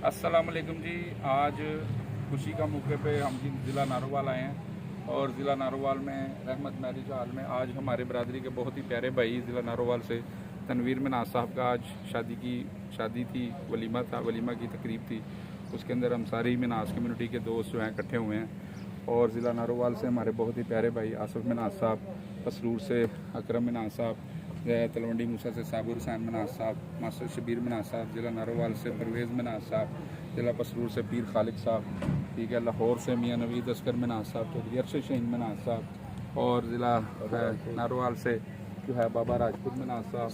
अस्सलाम वालेकुम जी। आज खुशी का मौके पे हम ज़िला नारोवाल आए हैं और ज़िला नारोवाल में रहमत मैरिज हॉल में आज हमारे बरादरी के बहुत ही प्यारे भाई ज़िला नारोवाल से तनवीर मिनाज साहब का आज शादी थी, वलीमा था, वलीमा की तकरीब थी। उसके अंदर हम सारी मिनाज कम्युनिटी के दोस्त जो हैं इकट्ठे हुए हैं और ज़िला नारोवाल से हमारे बहुत ही प्यारे भाई आसिफ मिनाज साहब, पसरूर से अकरम मिनाज साहब, तलवंडी मूसा से साबुर हुसैन मिनाज साहब, मास्टर शबीर मिनाज साहब, ज़िला नारोवाल से परवेज़ मिनाज साहब, ज़िला पसरूर से पीर खालिक साहब, ठीक है, लाहौर से मियाँ नवीद असगर मिनाज साहब, चौधरी अरशद शहीन मिनाज साहब और ज़िला नारोवाल से जो है बाबा राजपूत मिनाज साहब,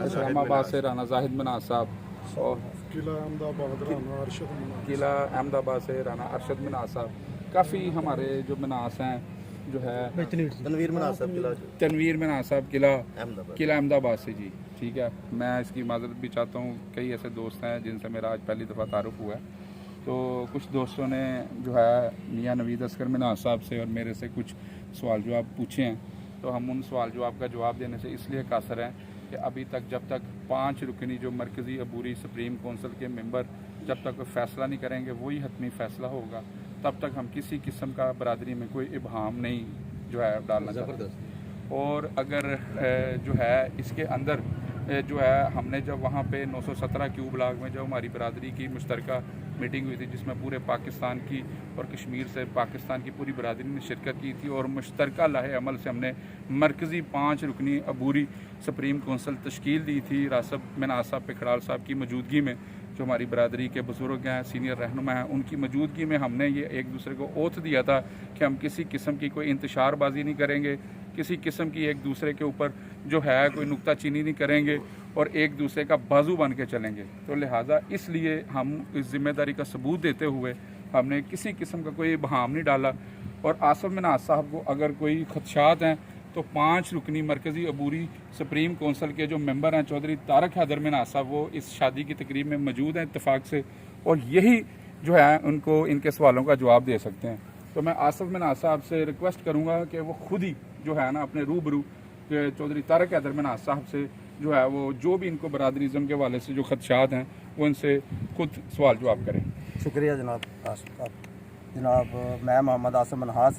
इस्लामाबाद से राना जाहिद मिनाज साहब और किला अहमदाबाद से राना अरशद मिनाज साहब। काफ़ी हमारे जो मिनाज हैं जो है तनवीर मिनाज साहब किला अहमदाबाद से जी, ठीक है। मैं इसकी माजरत भी चाहता हूँ, कई ऐसे दोस्त हैं जिनसे मेरा आज पहली दफ़ा तारुफ हुआ है। तो कुछ दोस्तों ने जो है मियाँ नवीद असगर मिनाज साहब से और मेरे से कुछ सवाल जवाब पूछे हैं, तो हम उन सवाल जवाब का जवाब देने से इसलिए कासर हैं कि अभी तक जब तक 5 रुकनी जो मरकज़ी अबूरी सुप्रीम कौंसिल के मेंबर जब तक फैसला नहीं करेंगे वही हतमी फ़ैसला होगा, तब तक हम किसी किस्म का बरादरी में कोई इबहाम नहीं जो है डालना चाहते। और अगर जो है इसके अंदर जो है हमने जब वहाँ पे 917 क्यू ब्लॉक में जो हमारी बरादरी की मुश्तरका मीटिंग हुई थी जिसमें पूरे पाकिस्तान की और कश्मीर से पाकिस्तान की पूरी बरादरी ने शिरकत की थी और मुश्तरका लाहे अमल से हमने मरकज़ी 5 रुकनी अबूरी सुप्रीम कौंसिल तश्कील दी थी रासब मिनाज साहब पिखड़ाल साहब की मौजूदगी में। जो हमारी बरादरी के बुज़ुर्ग हैं, सीनियर रहनुमा हैं, उनकी मौजूदगी में हमने ये एक दूसरे को ओथ दिया था कि हम किसी किस्म की कोई इंतशारबाजी नहीं करेंगे, किसी किस्म की एक दूसरे के ऊपर जो है कोई नुक्ताचीनी नहीं करेंगे और एक दूसरे का बाजू बन के चलेंगे। तो लिहाजा इसलिए हम इस जिम्मेदारी का सबूत देते हुए हमने किसी किस्म का कोई बहाम नहीं डाला। और आसिफ मिनाज साहब को अगर कोई खदशात हैं तो 5 रुकनी मरकज़ी अबूरी सुप्रीम कौंसिल के जो मेंबर हैं चौधरी तारक हैदर मिनाज साहब, वो इस शादी की तकरीब में मौजूद हैं इत्तेफाक से और यही जो है उनको इनके सवालों का जवाब दे सकते हैं। तो मैं आसिफ मिनाज साहब से रिक्वेस्ट करूँगा कि वो खुद ही जो है ना अपने रूबरू चौधरी तारक हैदर मिनाज साहब से जो है वो जो भी इनको बरादरीज़म के वाले से जो खदशात हैं वो इनसे खुद सवाल जवाब करें। शुक्रिया जनाब मैं मोहम्मद आसिफ मिनाज।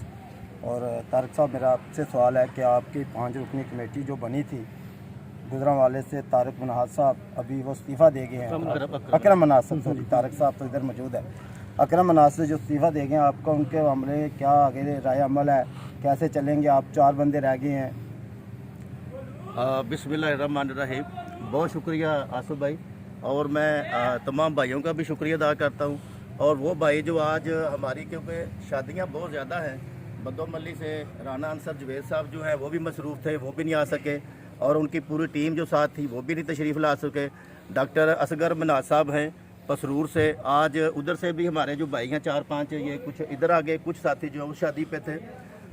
और तारक साहब, मेरा आपसे सवाल है कि आपकी 5 रुकनी कमेटी जो बनी थी गुजरांवाले से तारक मिनाज साहब अभी वो इस्तीफ़ा दे गए हैं। अकरम मिनाज साहब, सॉरी, तारक साहब तो इधर मौजूद है। अकरम मिनाज से जो इस्तीफ़ा दे गए हैं, आपका उनके मामले क्या आगे राय अमल है, कैसे चलेंगे? आप 4 बंदे रह गए हैं। बिस्मिल्लाहिर्रहमानिर्रहीम। बहुत शुक्रिया आसिफ भाई और मैं तमाम भाइयों का भी शुक्रिया अदा करता हूँ। और वो भाई जो आज हमारी, क्योंकि शादियाँ बहुत ज़्यादा हैं, बदोमली से राना अंसर जवेद साहब जो है वो भी मसरूफ़ थे, वो भी नहीं आ सके और उनकी पूरी टीम जो साथ थी वो भी नहीं तशरीफ़ ला सके। डॉक्टर असगर मिनाज साहब हैं पसरूर से, आज उधर से भी हमारे जो भाई हैं 4-5 ये कुछ इधर आ गए, कुछ साथी जो उस शादी पे थे।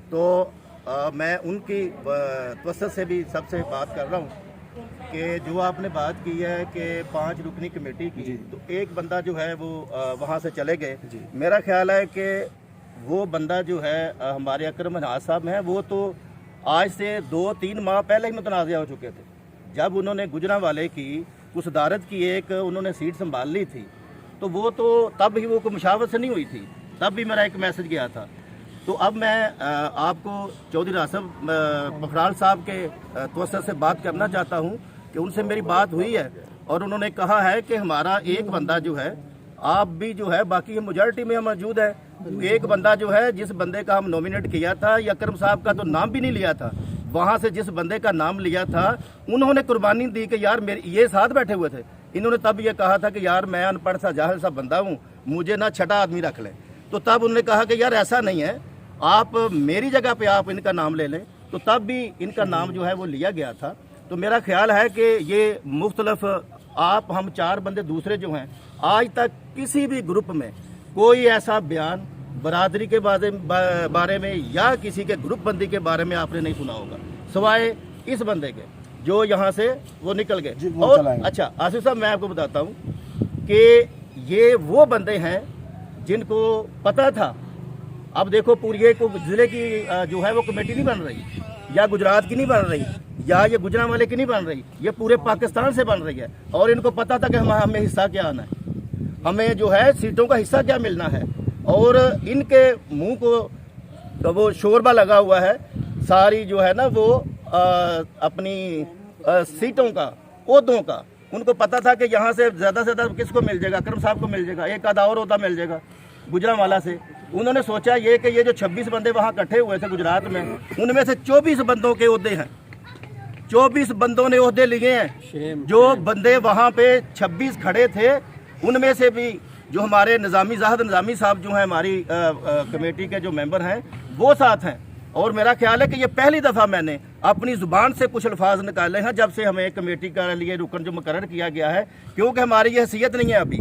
तो मैं उनकी तवज्जो से भी सबसे बात कर रहा हूँ कि जो आपने बात की है कि 5 रुकनी कमेटी की, तो एक बंदा जो है वो वहाँ से चले गए। मेरा ख्याल है कि वो बंदा जो है हमारे अकरम मिनाज साहब हैं, वो तो आज से 2-3 माह पहले ही मुतनाज़ा हो चुके थे। जब उन्होंने गुजरांवाले की उस अदालत की एक उन्होंने सीट संभाल ली थी तो वो तो तब ही वो कोई मुशावरत से नहीं हुई थी, तब भी मेरा एक मैसेज गया था। तो अब मैं आपको चौधरी रासब पिखड़ाल साहब के तवज्जो से बात करना चाहता हूँ कि उनसे मेरी बात हुई है और उन्होंने कहा है कि हमारा एक बंदा जो है, आप भी जो है बाकी मेजॉरिटी में मौजूद है, एक बंदा जो है जिस बंदे का हम नॉमिनेट किया था, या अकरम साहब का तो नाम भी नहीं लिया था, वहाँ से जिस बंदे का नाम लिया था उन्होंने कुर्बानी दी कि यार मेरे ये साथ बैठे हुए थे, इन्होंने तब ये कहा था कि यार मैं अनपढ़ सा जाहिल सा बंदा हूँ, मुझे ना छठा आदमी रख लें। तो तब उन्होंने कहा कि यार ऐसा नहीं है, आप मेरी जगह पे आप इनका नाम ले लें। तो तब भी इनका नाम जो है वो लिया गया था। तो मेरा ख्याल है कि ये मुख्तलफ आप हम 4 बंदे दूसरे जो हैं, आज तक किसी भी ग्रुप में कोई ऐसा बयान बरादरी के बारे में या किसी के ग्रुप बंदी के बारे में आपने नहीं सुना होगा, सिवाय इस बंदे के जो यहाँ से वो निकल गए। और अच्छा आसिफ साहब, मैं आपको बताता हूँ कि ये वो बंदे हैं जिनको पता था। अब देखो पूरी ज़िले की जो है वो कमेटी नहीं बन रही, या गुजरात की नहीं बन रही, या ये गुजरांवाले की नहीं बन रही, ये पूरे पाकिस्तान से बन रही है और इनको पता था कि हमें हिस्सा क्या आना है। हमें जो है सीटों का हिस्सा क्या मिलना है। और इनके मुंह को तो वो शोरबा लगा हुआ है सारी जो है ना वो अपनी सीटों का, ओहदों का। उनको पता था कि यहाँ से ज़्यादा किसको मिल जाएगा, अकरम साहब को मिल जाएगा, एक आधा और ओहदा मिल जाएगा गुजरांवाला से। उन्होंने सोचा ये कि ये जो 26 बंदे वहाँ इकट्ठे हुए थे गुजरात में, उनमें से 24 बंदों के ओहदे हैं, 24 बंदों ने ओहदे लिए हैं। जो बंदे वहाँ पे 26 खड़े थे उनमें से भी जो हमारे जाहिद निज़ामी साहब जो हैं हमारी कमेटी के जो मेंबर हैं वो साथ हैं। और मेरा ख्याल है कि ये पहली दफ़ा मैंने अपनी ज़ुबान से कुछ अल्फाज निकाले हैं जब से हमें कमेटी के लिए रुकन जो मुकर्रर किया गया है, क्योंकि हमारी ये हैसियत नहीं है अभी।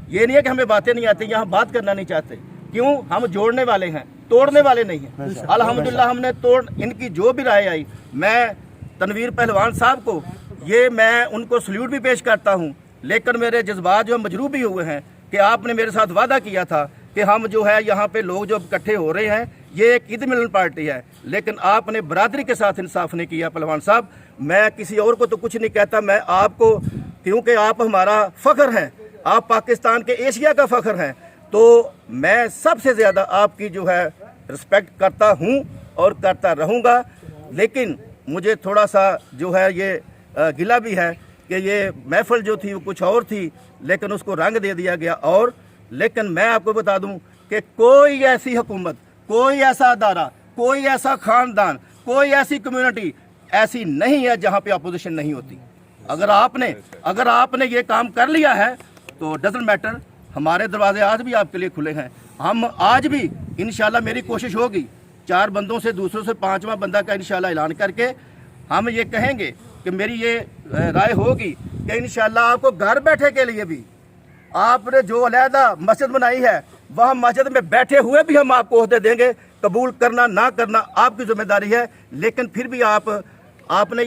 ये नहीं है कि हमें बातें नहीं आती, यहाँ बात करना नहीं चाहते। क्यों? हम जोड़ने वाले हैं, तोड़ने वाले नहीं हैं। अल्हम्दुलिल्लाह हमने इनकी जो भी राय आई, मैं तनवीर पहलवान साहब को मैं उनको सल्यूट भी पेश करता हूँ, लेकिन मेरे जज्बात जो मजरूह भी हुए हैं कि आपने मेरे साथ वादा किया था कि हम जो है यहाँ पे लोग जो इकट्ठे हो रहे हैं ये एक ईद मिलन पार्टी है, लेकिन आपने बरादरी के साथ इंसाफ नहीं किया। पहलवान साहब, मैं किसी और को तो कुछ नहीं कहता, मैं आपको, क्योंकि आप हमारा फ़ख्र हैं, आप पाकिस्तान के एशिया का फ़ख्र हैं, तो मैं सबसे ज़्यादा आपकी जो है रिस्पेक्ट करता हूँ और करता रहूँगा। लेकिन मुझे थोड़ा सा जो है ये गिला भी है कि ये महफिल जो थी वो कुछ और थी, लेकिन उसको रंग दे दिया गया। और लेकिन मैं आपको बता दूं कि कोई ऐसी हुकूमत, कोई ऐसा अदारा, कोई ऐसा ख़ानदान, कोई ऐसी कम्युनिटी ऐसी नहीं है जहां पे अपोजिशन नहीं होती। अगर आपने ये काम कर लिया है तो डजंट मैटर, हमारे दरवाजे आज भी आपके लिए खुले हैं। हम आज भी इंशाल्लाह, मेरी कोशिश होगी 4 बंदों से दूसरों से 5वां बंदा का इंशाल्लाह ऐलान करके हम ये कहेंगे कि मेरी ये राय होगी कि इंशाल्लाह आपको घर बैठे के लिए भी, आपने जो अलहदा मस्जिद बनाई है वहाँ मस्जिद में बैठे हुए भी हम आपको ओहदे देंगे। कबूल करना ना करना आपकी जिम्मेदारी है, लेकिन फिर भी आपने